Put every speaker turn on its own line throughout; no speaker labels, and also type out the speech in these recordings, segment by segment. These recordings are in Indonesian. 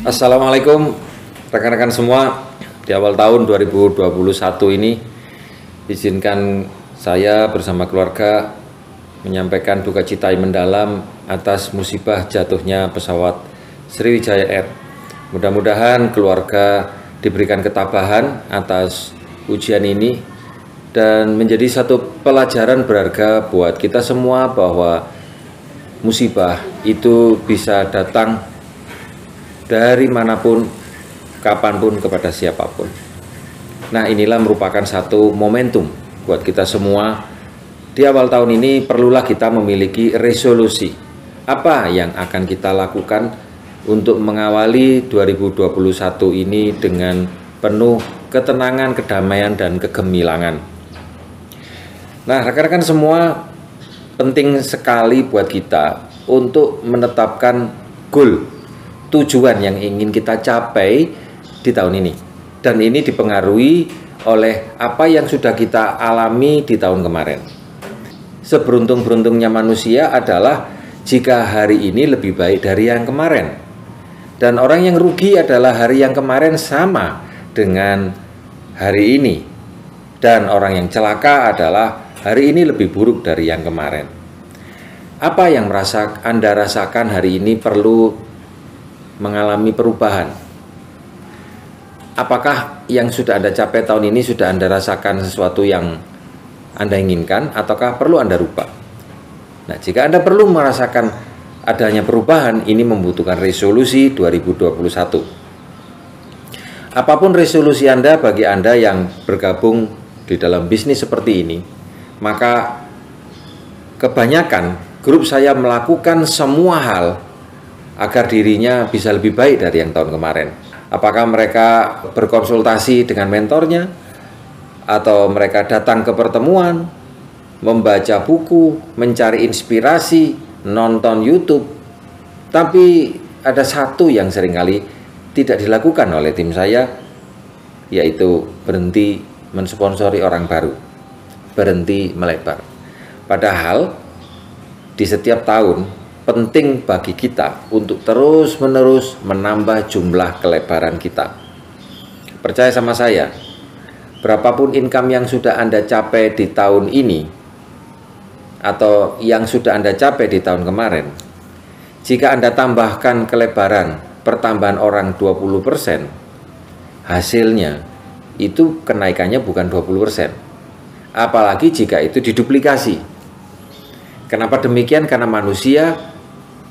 Assalamualaikum rekan-rekan semua. Di awal tahun 2021 ini izinkan saya bersama keluarga menyampaikan duka cita yang mendalam atas musibah jatuhnya pesawat Sriwijaya Air. Mudah-mudahan keluarga diberikan ketabahan atas ujian ini dan menjadi satu pelajaran berharga buat kita semua bahwa musibah itu bisa datang dari manapun, kapanpun, kepada siapapun. Nah, inilah merupakan satu momentum buat kita semua. Di awal tahun ini perlulah kita memiliki resolusi. Apa yang akan kita lakukan untuk mengawali 2021 ini dengan penuh ketenangan, kedamaian, dan kegemilangan. Nah, rekan-rekan semua, penting sekali buat kita untuk menetapkan goal, tujuan yang ingin kita capai di tahun ini. Dan ini dipengaruhi oleh apa yang sudah kita alami di tahun kemarin. Seberuntung-beruntungnya manusia adalah jika hari ini lebih baik dari yang kemarin. Dan orang yang rugi adalah hari yang kemarin sama dengan hari ini. Dan orang yang celaka adalah hari ini lebih buruk dari yang kemarin. Apa yang Anda rasakan hari ini perlu mengalami perubahan? Apakah yang sudah Anda capai tahun ini sudah Anda rasakan sesuatu yang Anda inginkan, ataukah perlu Anda rubah? Nah, jika Anda perlu merasakan adanya perubahan, ini membutuhkan resolusi 2021. Apapun resolusi Anda, bagi Anda yang bergabung di dalam bisnis seperti ini, maka kebanyakan grup saya melakukan semua hal agar dirinya bisa lebih baik dari yang tahun kemarin. Apakah mereka berkonsultasi dengan mentornya, atau mereka datang ke pertemuan, membaca buku, mencari inspirasi, nonton YouTube. Tapi ada satu yang seringkali tidak dilakukan oleh tim saya, yaitu berhenti mensponsori orang baru, berhenti melebar. Padahal di setiap tahun penting bagi kita untuk terus-menerus menambah jumlah kelebaran kita. Percaya sama saya, berapapun income yang sudah Anda capai di tahun ini atau yang sudah Anda capai di tahun kemarin, jika Anda tambahkan kelebaran pertambahan orang 20%, hasilnya itu kenaikannya bukan 20%. Apalagi jika itu diduplikasi. Kenapa demikian? Karena manusia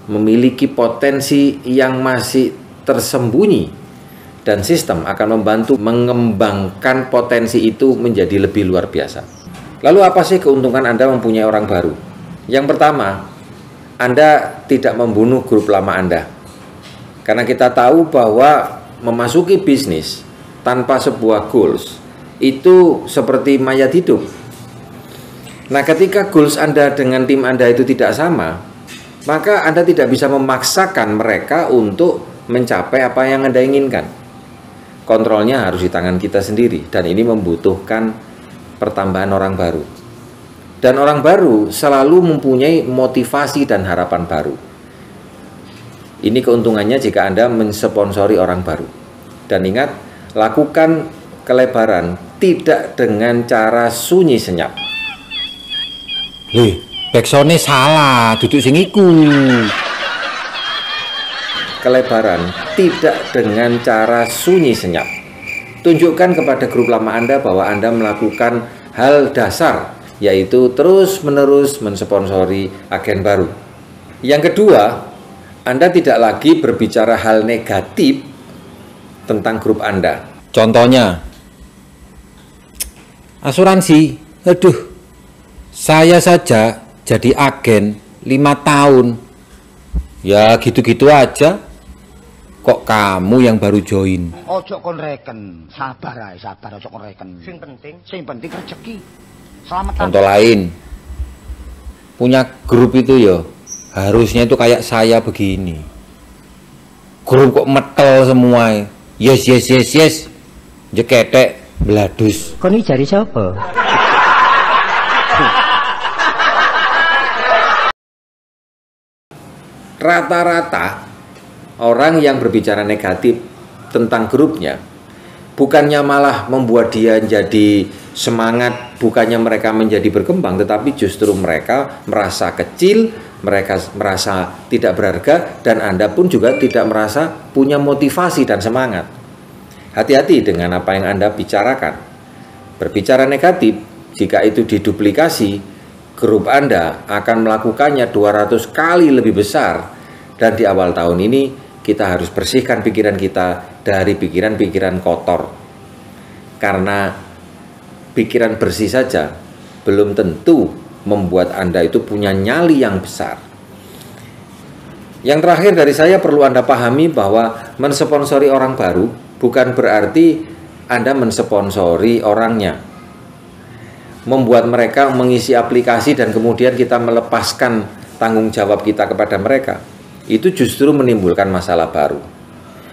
memiliki potensi yang masih tersembunyi, dan sistem akan membantu mengembangkan potensi itu menjadi lebih luar biasa. Lalu apa sih keuntungan Anda mempunyai orang baru? Yang pertama, Anda tidak membunuh grup lama Anda. Karena kita tahu bahwa memasuki bisnis tanpa sebuah goals itu seperti mayat hidup. Nah, ketika goals Anda dengan tim Anda itu tidak sama, maka Anda tidak bisa memaksakan mereka untuk mencapai apa yang Anda inginkan. Kontrolnya harus di tangan kita sendiri, dan ini membutuhkan pertambahan orang baru. Dan orang baru selalu mempunyai motivasi dan harapan baru. Ini keuntungannya jika Anda mensponsori orang baru. Dan ingat, lakukan kelebaran tidak dengan cara sunyi senyap.
Backsone salah, duduk sing iku.
Kelebaran tidak dengan cara sunyi senyap. Tunjukkan kepada grup lama Anda bahwa Anda melakukan hal dasar, yaitu terus-menerus mensponsori agen baru. Yang kedua, Anda tidak lagi berbicara hal negatif tentang grup Anda.
Contohnya, asuransi. Aduh, saya saja jadi agen 5 tahun. Ya gitu-gitu aja. Kok kamu yang baru join?
Ojo kon reken, sabar ae, sabar ojo kon reken. Sing penting rezeki. Selamat.
Contoh lain, punya grup itu ya harusnya itu kayak saya begini. Grup kok metel semua. Yes. Jeketek bladus.
Kon iki jari sapa?
Rata-rata orang yang berbicara negatif tentang grupnya, bukannya malah membuat dia jadi semangat, bukannya mereka menjadi berkembang, tetapi justru mereka merasa kecil, mereka merasa tidak berharga, dan Anda pun juga tidak merasa punya motivasi dan semangat. Hati-hati dengan apa yang Anda bicarakan. Berbicara negatif, jika itu diduplikasi, grup Anda akan melakukannya 200 kali lebih besar. Dan di awal tahun ini, kita harus bersihkan pikiran kita dari pikiran-pikiran kotor. Karena pikiran bersih saja belum tentu membuat Anda itu punya nyali yang besar. Yang terakhir dari saya, perlu Anda pahami bahwa mensponsori orang baru bukan berarti Anda mensponsori orangnya. Membuat mereka mengisi aplikasi dan kemudian kita melepaskan tanggung jawab kita kepada mereka, itu justru menimbulkan masalah baru.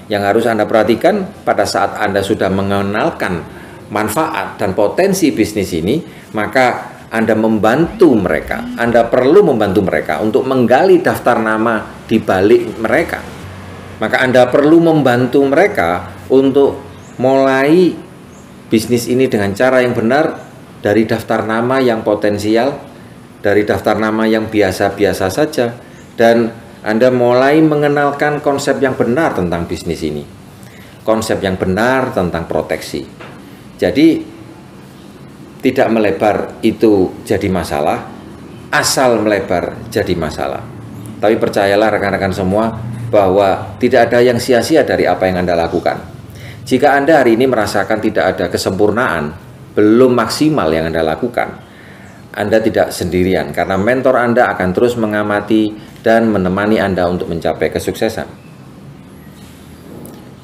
Yang harus Anda perhatikan pada saat Anda sudah mengenalkan manfaat dan potensi bisnis ini, maka Anda membantu mereka. Anda perlu membantu mereka untuk menggali daftar nama di balik mereka. Maka Anda perlu membantu mereka untuk mulai bisnis ini dengan cara yang benar, dari daftar nama yang potensial, dari daftar nama yang biasa-biasa saja, dan Anda mulai mengenalkan konsep yang benar tentang bisnis ini, konsep yang benar tentang proteksi. Jadi tidak melebar itu jadi masalah, asal melebar jadi masalah. Tapi percayalah rekan-rekan semua, bahwa tidak ada yang sia-sia dari apa yang Anda lakukan. Jika Anda hari ini merasakan tidak ada kesempurnaan, belum maksimal yang Anda lakukan, Anda tidak sendirian, karena mentor Anda akan terus mengamati dan menemani Anda untuk mencapai kesuksesan.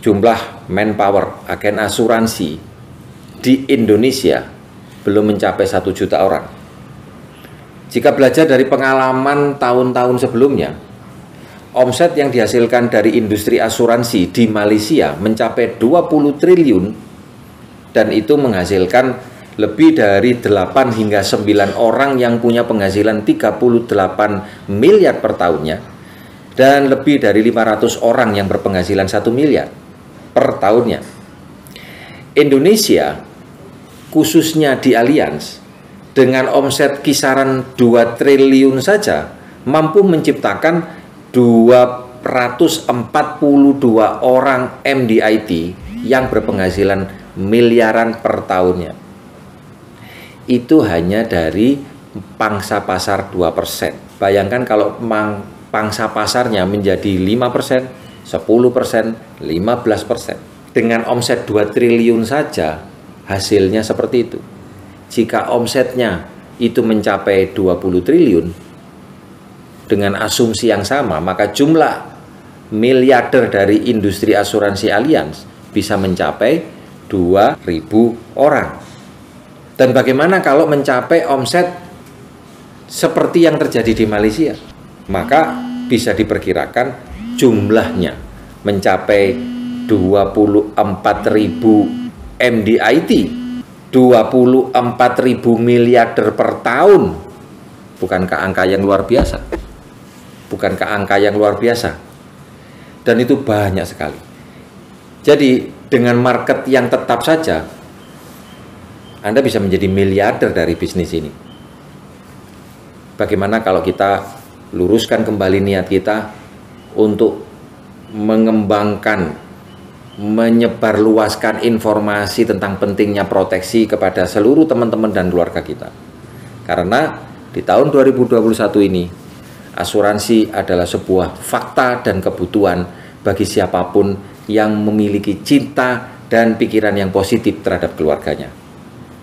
Jumlah manpower agen asuransi di Indonesia belum mencapai 1 juta orang. Jika belajar dari pengalaman tahun-tahun sebelumnya, omset yang dihasilkan dari industri asuransi di Malaysia mencapai 20 triliun, dan itu menghasilkan lebih dari 8 hingga 9 orang yang punya penghasilan 38 miliar per tahunnya, dan lebih dari 500 orang yang berpenghasilan 1 miliar per tahunnya. Indonesia, khususnya di Allianz, dengan omset kisaran 2 triliun saja, mampu menciptakan 242 orang MDIT yang berpenghasilan miliaran per tahunnya. Itu hanya dari pangsa pasar 2%. Bayangkan kalau pangsa pasarnya menjadi 5%, 10%, 15%. Dengan omset 2 triliun saja, hasilnya seperti itu. Jika omsetnya itu mencapai 20 triliun, dengan asumsi yang sama, maka jumlah miliarder dari industri asuransi Allianz bisa mencapai 2.000 orang. Dan bagaimana kalau mencapai omset seperti yang terjadi di Malaysia? Maka bisa diperkirakan jumlahnya mencapai 24.000 MDIT, 24.000 miliarder per tahun. Bukankah angka yang luar biasa? Bukankah angka yang luar biasa? Dan itu banyak sekali. Jadi dengan market yang tetap saja, Anda bisa menjadi miliarder dari bisnis ini. Bagaimana kalau kita luruskan kembali niat kita untuk mengembangkan, menyebarluaskan informasi tentang pentingnya proteksi kepada seluruh teman-teman dan keluarga kita. Karena di tahun 2021 ini, asuransi adalah sebuah fakta dan kebutuhan bagi siapapun yang memiliki cinta dan pikiran yang positif terhadap keluarganya.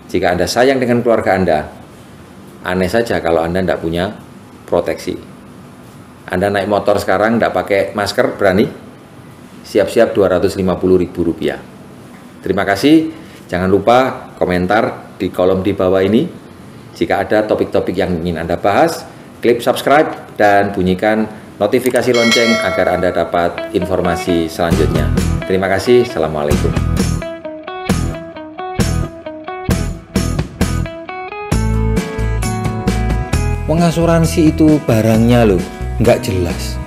Jika Anda sayang dengan keluarga Anda, aneh saja kalau Anda tidak punya proteksi. Anda naik motor sekarang tidak pakai masker, berani? Siap-siap Rp250.000. Terima kasih. Jangan lupa komentar di kolom di bawah ini. Jika ada topik-topik yang ingin Anda bahas, klik subscribe dan bunyikan notifikasi lonceng agar Anda dapat informasi selanjutnya. Terima kasih. Assalamualaikum.
Pengasuransi itu barangnya loh, nggak jelas.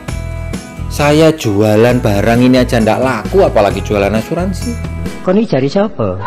Saya jualan barang ini aja ndak laku, apalagi jualan asuransi.
Kon iki jari sapa?